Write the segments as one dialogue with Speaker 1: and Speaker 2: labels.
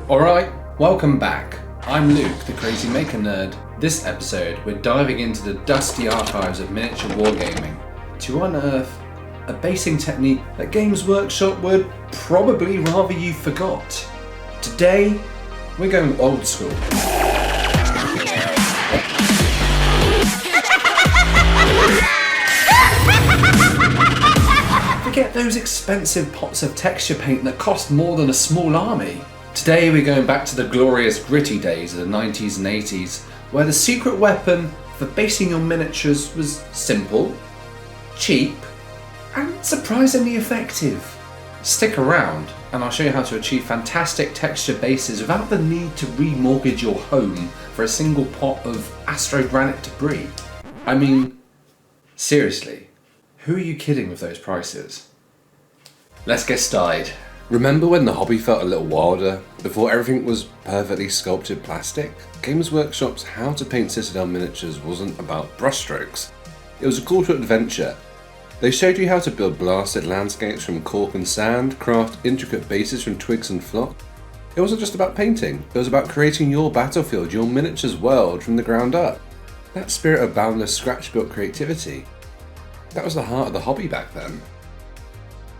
Speaker 1: Alright, welcome back. I'm Luke, the Crazy Maker Nerd. This episode, we're diving into the dusty archives of miniature wargaming to unearth a basing technique that Games Workshop would probably rather you forgot. Today, we're going old school. Forget those expensive pots of texture paint that cost more than a small army. Today we're going back to the glorious gritty days of the 90s and 80s, where the secret weapon for basing your miniatures was simple, cheap, and surprisingly effective. Stick around and I'll show you how to achieve fantastic texture bases without the need to remortgage your home for a single pot of Astrogranite debris. I mean, seriously, who are you kidding with those prices? Let's get started.
Speaker 2: Remember when the hobby felt a little wilder, before everything was perfectly sculpted plastic? Games Workshop's How to Paint Citadel Miniatures wasn't about brushstrokes. It was a call to adventure. They showed you how to build blasted landscapes from cork and sand, craft intricate bases from twigs and flock. It wasn't just about painting, it was about creating your battlefield, your miniatures world from the ground up. That spirit of boundless scratch-built creativity. That was the heart of the hobby back then.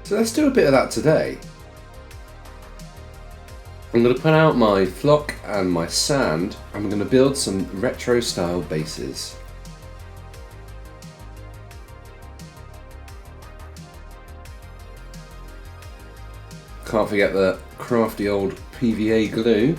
Speaker 2: So let's do a bit of that today. I'm going to put out my flock and my sand. I'm going to build some retro style bases. Can't forget the crafty old PVA glue.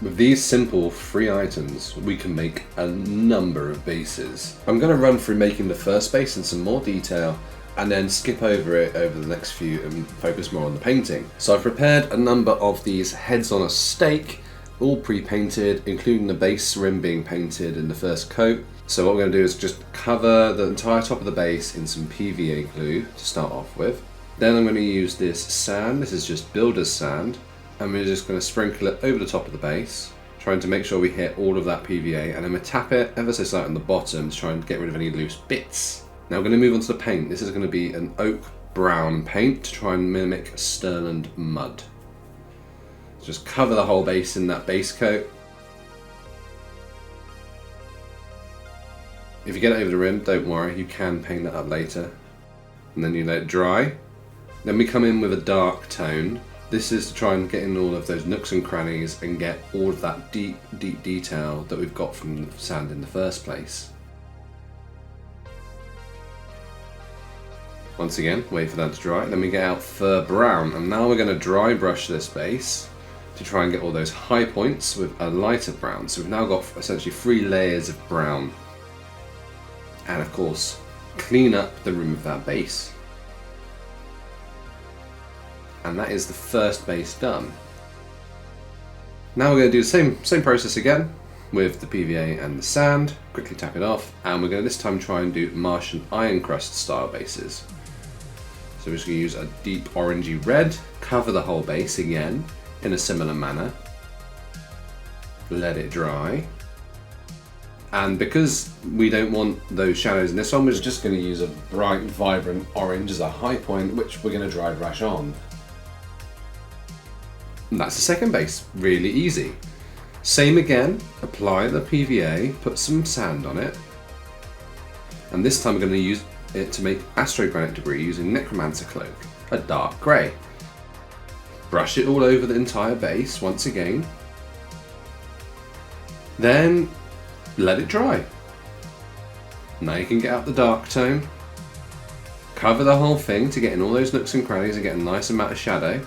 Speaker 2: With these simple free items, we can make a number of bases. I'm going to run through making the first base in some more detail and then skip over it over the next few and focus more on the painting. So I've prepared a number of these heads on a stake, all pre-painted, including the base rim being painted in the first coat. So what we're going to do is just cover the entire top of the base in some PVA glue to start off with. Then I'm going to use this sand. This is just builder's sand. And we're just going to sprinkle it over the top of the base, trying to make sure we hit all of that PVA, and then we tap it ever so slightly on the bottom to try and get rid of any loose bits. Now we're going to move on to the paint. This is going to be an oak brown paint to try and mimic Stirland mud. Just cover the whole base in that base coat. If you get it over the rim, don't worry, you can paint that up later. And then you let it dry. Then we come in with a dark tone. This is to try and get in all of those nooks and crannies and get all of that deep detail that we've got from the sand in the first place. Once again, wait for that to dry. Then we get out fur brown, and now we're going to dry brush this base to try and get all those high points with a lighter brown. So we've now got essentially 3 layers of brown. And of course, clean up the rim of that base. And that is the first base done. Now we're going to do the same process again with the PVA and the sand. Quickly tap it off, and we're going to this time try and do Martian iron crust style bases. So we're just going to use a deep orangey red, cover the whole base again in a similar manner. Let it dry. And because we don't want those shadows in this one, we're just going to use a bright, vibrant orange as a high point, which we're going to dry brush on. And that's the second base, really easy. Same again, apply the PVA, put some sand on it. And this time we're going to use it to make Astrogranite debris using Necromancer Cloak, a dark grey. Brush it all over the entire base once again. Then let it dry. Now you can get out the dark tone. Cover the whole thing to get in all those nooks and crannies and get a nice amount of shadow.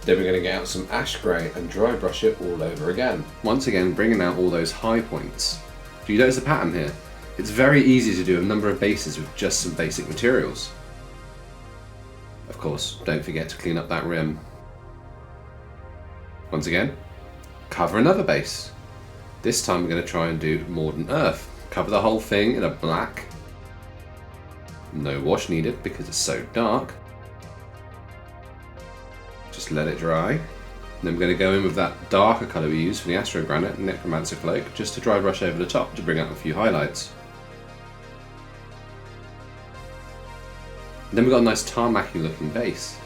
Speaker 2: Then we're going to get out some ash grey and dry brush it all over again. Once again, bringing out all those high points. Do you notice the pattern here? It's very easy to do a number of bases with just some basic materials. Of course, don't forget to clean up that rim. Once again, cover another base. This time we're going to try and do Mordant Earth. Cover the whole thing in a black. No wash needed because it's so dark. Just let it dry. And then we're going to go in with that darker colour we used for the Astrogranite and Necromancer Cloak, just to dry brush over the top to bring out a few highlights. Then we've got a nice tarmac-y looking base.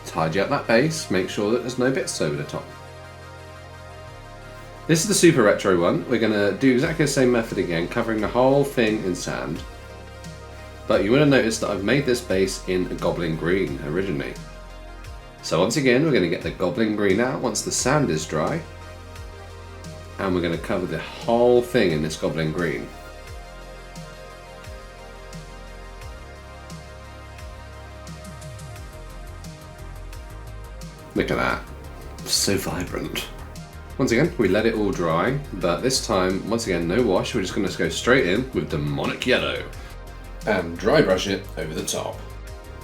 Speaker 2: Tidy up that base, make sure that there's no bits over the top. This is the super retro one. We're going to do exactly the same method again, covering the whole thing in sand. But you will have noticed that I've made this base in a Goblin green originally. So once again, we're going to get the Goblin green out once the sand is dry. And we're going to cover the whole thing in this Goblin green. Look at that. So vibrant. Once again, we let it all dry, but this time, once again, no wash. We're just going to go straight in with demonic yellow. And dry brush it over the top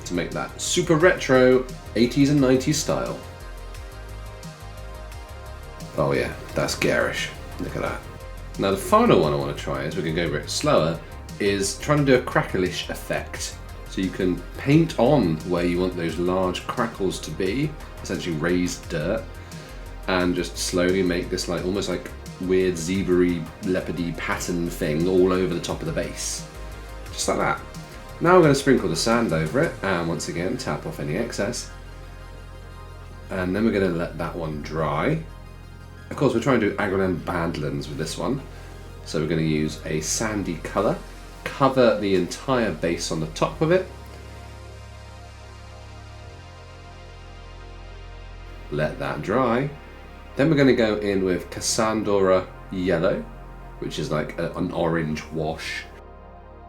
Speaker 2: to make that super retro 80s and 90s style. Oh yeah, that's garish. Look at that. Now the final one I want to try, as we can go a bit slower, is trying to do a cracklish effect. So you can paint on where you want those large crackles to be, essentially raised dirt, and just slowly make this like almost like weird zebra-y, leopardy pattern thing all over the top of the base. Just like that. Now we're going to sprinkle the sand over it, and once again tap off any excess. And then we're going to let that one dry. Of course, we're trying to do Agrellan Badlands with this one. So we're going to use a sandy colour, cover the entire base on the top of it. Let that dry. Then we're going to go in with Cassandra Yellow, which is like an orange wash.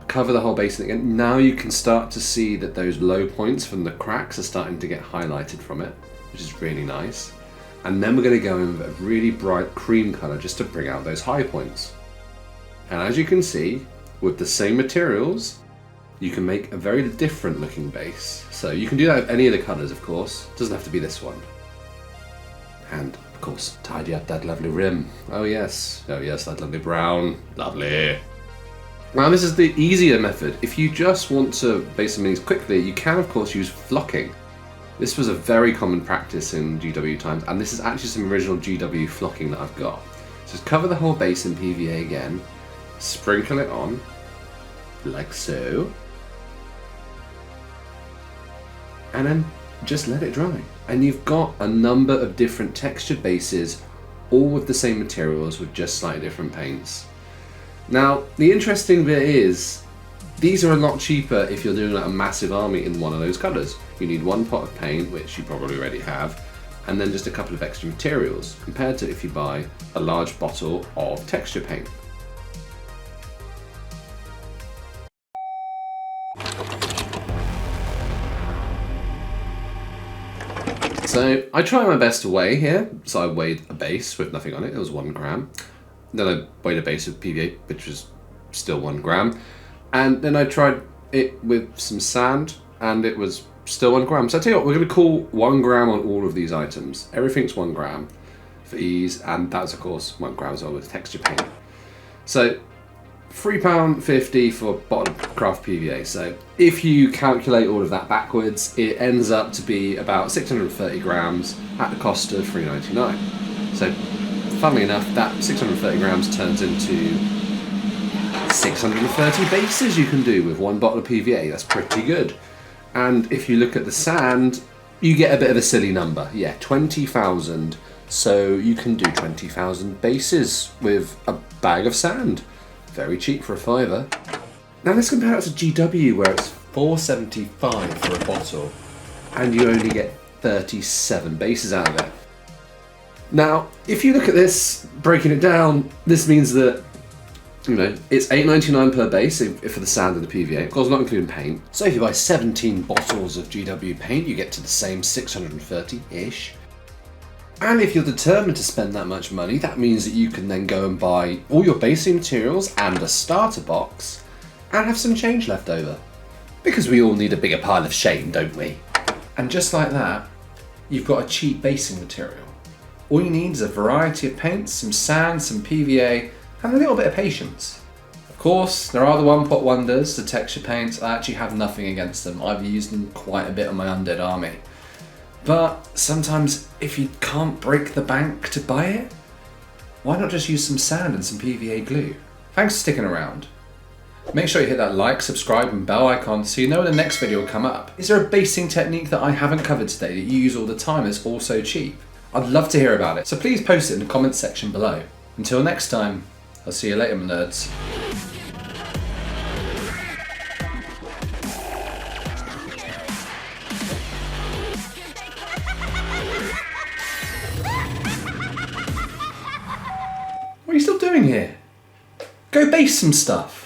Speaker 2: Cover the whole base again. Now you can start to see that those low points from the cracks are starting to get highlighted from it, which is really nice. And then we're going to go in with a really bright cream colour just to bring out those high points. And as you can see, with the same materials, you can make a very different looking base. So you can do that with any of the colours, of course. It doesn't have to be this one. And of course, tidy up that lovely rim. Oh yes, that lovely brown. Lovely. Now this is the easier method. If you just want to base some minis quickly, you can of course use flocking. This was a very common practice in GW times, and this is actually some original GW flocking that I've got. So just cover the whole base in PVA again, sprinkle it on, like so, and then just let it dry. And you've got a number of different textured bases, all with the same materials with just slightly different paints. Now, the interesting bit is, these are a lot cheaper if you're doing like a massive army in one of those colours. You need one pot of paint, which you probably already have, and then just a couple of extra materials, compared to if you buy a large bottle of texture paint. So I tried my best to weigh here. So I weighed a base with nothing on it, it was 1 gram. Then I weighed a base of PVA, which was still 1 gram. And then I tried it with some sand, and it was still 1 gram. So I tell you what, we're going to call 1 gram on all of these items. Everything's 1 gram for ease, and that's of course 1 gram as well with texture paint. So £3.50 for bottle of craft PVA. So if you calculate all of that backwards, it ends up to be about 630 grams at the cost of £3.99. So funnily enough, that 630 grams turns into 630 bases you can do with 1 bottle of PVA. That's pretty good. And if you look at the sand, you get a bit of a silly number. Yeah, 20,000. So you can do 20,000 bases with a bag of sand. Very cheap for a £5. Now let's compare it to GW, where it's £4.75 for a bottle, and you only get 37 bases out of it. Now, if you look at this, breaking it down, this means that, you know, it's £8.99 per base for the sand and the PVA, of course not including paint. So if you buy 17 bottles of GW paint, you get to the same 630-ish. And if you're determined to spend that much money, that means that you can then go and buy all your basing materials and a starter box, and have some change left over. Because we all need a bigger pile of shame, don't we? And just like that, you've got a cheap basing material. All you need is a variety of paints, some sand, some PVA, and a little bit of patience. Of course, there are the one-pot wonders, the texture paints. I actually have nothing against them. I've used them quite a bit on my undead army. But sometimes, if you can't break the bank to buy it, why not just use some sand and some PVA glue? Thanks for sticking around.
Speaker 1: Make sure you hit that like, subscribe and bell icon so you know when the next video will come up. Is there a basing technique that I haven't covered today that you use all the time that's also cheap? I'd love to hear about it, so please post it in the comments section below. Until next time, I'll see you later, my nerds. What are you still doing here? Go base some stuff.